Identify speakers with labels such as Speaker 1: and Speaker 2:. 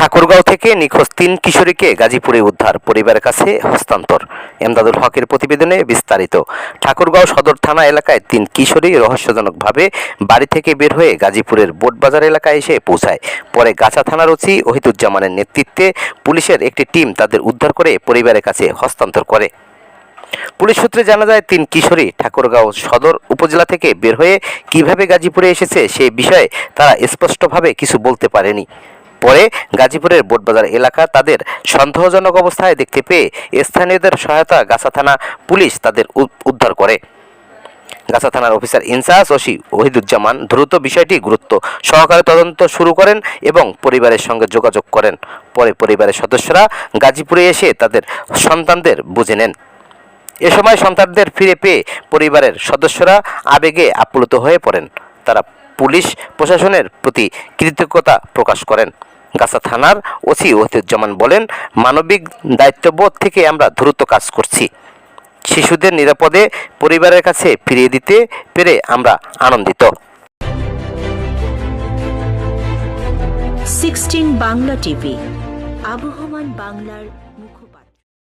Speaker 1: ঠাকুরগাঁও থেকে নিখোঁজ ৩ কিশোরীকে গাজীপুরে উদ্ধার, পরিবারের কাছে হস্তান্তর। এমদাদুল হকের প্রতিবেদনে বিস্তারিত। ঠাকুরগাঁও সদর থানা এলাকায় ৩ কিশোরী রহস্যজনকভাবে বাড়ি থেকে বের হয়ে গাজীপুরের বোটবাজার এলাকায় এসে পৌঁছায়। পরে গাছা থানার ওসি ওহিদুজ্জামানের নেতৃত্বে পুলিশের একটি টিম তাদের উদ্ধার করে পরিবারের কাছে হস্তান্তর করে। পুলিশ সূত্রে জানা যায়, ৩ কিশোরী ঠাকুরগাঁও সদর উপজেলা থেকে বের হয়ে কিভাবে গাজীপুরে এসেছে সেই বিষয়ে তারা স্পষ্টভাবে কিছু বলতে পারেনি। পরে গাজীপুরের বোটবাজার এলাকা তাদের সন্দেহজনক অবস্থায় দেখতে পেয়ে স্থানীয়দের সহায়তা গাছা থানা পুলিশ তাদের উদ্ধার করে। গাছা থানার অফিসার ইনচার্জ ওসি ওহিদুজ্জামান দ্রুত বিষয়টি গুরুত্ব সহকারে তদন্ত শুরু করেন এবং পরিবারের সঙ্গে যোগাযোগ করেন। পরে পরিবারের সদস্যরা গাজীপুরে এসে তাদের সন্তানদের বুঝে নেন। এ সময় সন্তানদের ফিরে পেয়ে পরিবারের সদস্যরা আবেগে আপ্লুত হয়ে পড়েন। তারা পুলিশ প্রশাসনের প্রতি কৃতজ্ঞতা প্রকাশ করেন। গাছা থানার ওসি ওহিদুজ্জামান বলেন, মানবিক দায়িত্ববোধ থেকে আমরা দ্রুত কাজ করছি। শিশুদের নিরাপদে পরিবারের কাছে ফিরিয়ে দিতে পেরে আমরা আনন্দিত।
Speaker 2: 16 বাংলা টিভি, আবহমান বাংলার